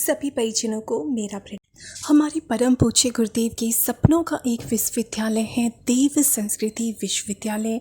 सभी परिजनों को मेरा प्रणाम। हमारे परम पूज्य गुरुदेव के सपनों का एक विश्वविद्यालय है देव संस्कृति विश्वविद्यालय,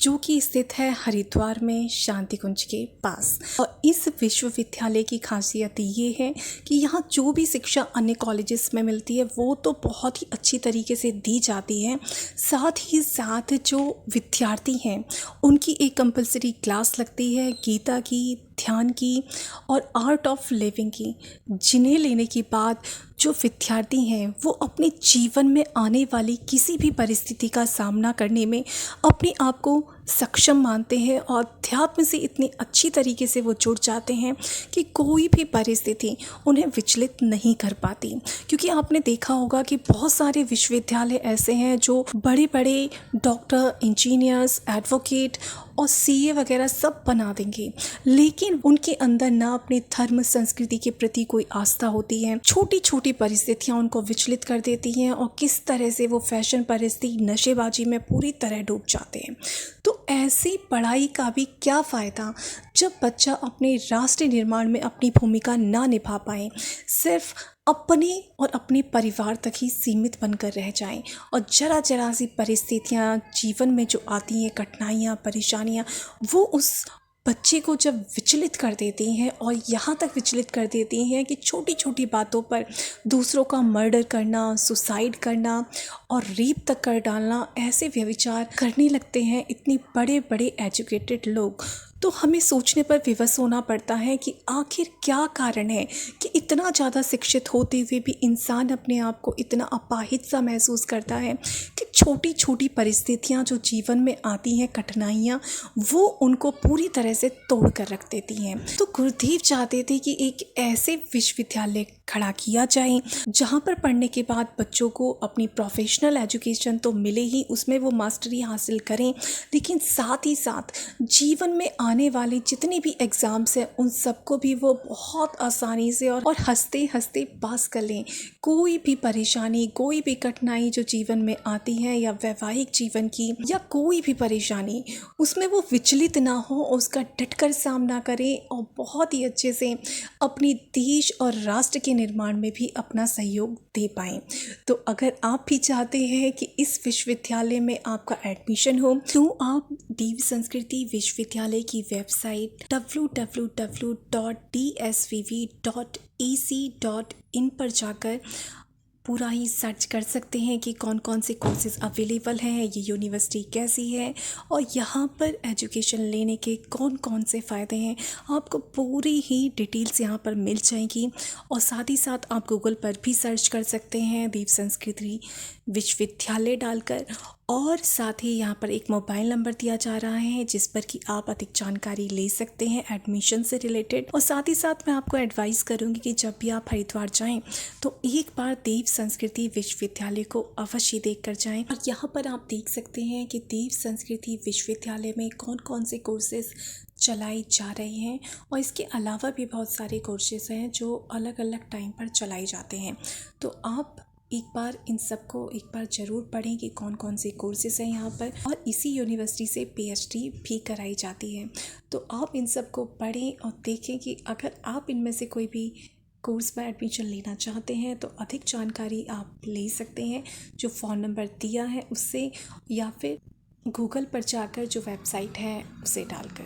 जो कि स्थित है हरिद्वार में शांति कुंज के पास। और इस विश्वविद्यालय की खासियत ये है कि यहाँ जो भी शिक्षा अन्य कॉलेजेस में मिलती है वो तो बहुत ही अच्छी तरीके से दी जाती है, साथ ही साथ जो विद्यार्थी हैं उनकी एक कंपलसरी क्लास लगती है गीता की, ध्यान की और आर्ट ऑफ लिविंग की, जिन्हें लेने के बाद जो विद्यार्थी हैं वो अपने जीवन में आने वाली किसी भी परिस्थिति का सामना करने में अपने आप को सक्षम मानते हैं और अध्यात्म से इतनी अच्छी तरीके से वो जुड़ जाते हैं कि कोई भी परिस्थिति उन्हें विचलित नहीं कर पाती। क्योंकि आपने देखा होगा कि बहुत सारे विश्वविद्यालय ऐसे हैं जो बड़े बड़े डॉक्टर, इंजीनियर्स, एडवोकेट और सीए वगैरह सब बना देंगे, लेकिन उनके अंदर ना अपने धर्म संस्कृति के प्रति कोई आस्था होती है। छोटी छोटी परिस्थितियां उनको विचलित कर देती हैं और किस तरह से वो फैशन परिस्थिति, नशेबाजी में पूरी तरह डूब जाते हैं। तो ऐसी पढ़ाई का भी क्या फ़ायदा जब बच्चा अपने राष्ट्र निर्माण में अपनी भूमिका ना निभा पाए, सिर्फ अपने और अपने परिवार तक ही सीमित बनकर रह जाएं और जरा जरा सी परिस्थितियां जीवन में जो आती हैं, कठिनाइयां, परेशानियां, वो उस बच्चे को जब विचलित कर देती हैं और यहाँ तक विचलित कर देती हैं कि छोटी छोटी बातों पर दूसरों का मर्डर करना, सुसाइड करना और रेप तक कर डालना, ऐसे व्यभिचार करने लगते हैं इतने बड़े बड़े एजुकेटेड लोग। तो हमें सोचने पर विवश होना पड़ता है कि आखिर क्या कारण है कि इतना ज़्यादा शिक्षित होते हुए भी इंसान अपने आप को इतना अपाहिज सा महसूस करता है कि छोटी छोटी परिस्थितियां जो जीवन में आती हैं, कठिनाइयां, वो उनको पूरी तरह से तोड़ कर रख देती हैं। तो गुरुदेव चाहते थे कि एक ऐसे विश्वविद्यालय खड़ा किया जाए जहाँ पर पढ़ने के बाद बच्चों को अपनी प्रोफेशनल एजुकेशन तो मिले ही, उसमें वो मास्टरी हासिल करें, लेकिन साथ ही साथ जीवन में आने वाले जितने भी एग्ज़ाम्स हैं उन सबको भी वो बहुत आसानी से और हंसते हंसते पास कर लें। कोई भी परेशानी, कोई भी कठिनाई जो जीवन में आती है या वैवाहिक जीवन की या कोई भी परेशानी, उसमें वो विचलित ना हो, उसका डटकर सामना करें और बहुत ही अच्छे से अपने देश और राष्ट्र के निर्माण में भी अपना सहयोग दे पाएँ। तो अगर आप भी चाहते हैं कि इस विश्वविद्यालय में आपका एडमिशन हो, तो आप देव संस्कृति विश्वविद्यालय की वेबसाइट www.dsvv.ac.in पर जाकर पूरा ही सर्च कर सकते हैं कि कौन कौन से कोर्सेज अवेलेबल हैं, ये यूनिवर्सिटी कैसी है और यहाँ पर एजुकेशन लेने के कौन कौन से फ़ायदे हैं। आपको पूरी ही डिटेल्स यहाँ पर मिल जाएंगी और साथ ही साथ आप गूगल पर भी सर्च कर सकते हैं देव संस्कृति विश्वविद्यालय डालकर, और साथ ही यहाँ पर एक मोबाइल नंबर दिया जा रहा है जिस पर कि आप अधिक जानकारी ले सकते हैं एडमिशन से रिलेटेड। और साथ ही साथ मैं आपको एडवाइस करूँगी कि जब भी आप हरिद्वार जाएं तो एक बार देव संस्कृति विश्वविद्यालय को अवश्य देख कर जाएँ। और यहाँ पर आप देख सकते हैं कि देव संस्कृति विश्वविद्यालय में कौन कौन से कोर्सेज चलाई जा रहे हैं और इसके अलावा भी बहुत सारे कोर्सेज हैं जो अलग अलग टाइम पर चलाए जाते हैं। तो आप एक बार इन सबको एक बार ज़रूर पढ़ें कि कौन कौन से कोर्सेज हैं यहाँ पर, और इसी यूनिवर्सिटी से पीएचडी भी कराई जाती है। तो आप इन सबको पढ़ें और देखें कि अगर आप इनमें से कोई भी कोर्स में एडमिशन लेना चाहते हैं तो अधिक जानकारी आप ले सकते हैं जो फ़ोन नंबर दिया है उससे, या फिर गूगल पर जाकर जो वेबसाइट है उसे डालकर।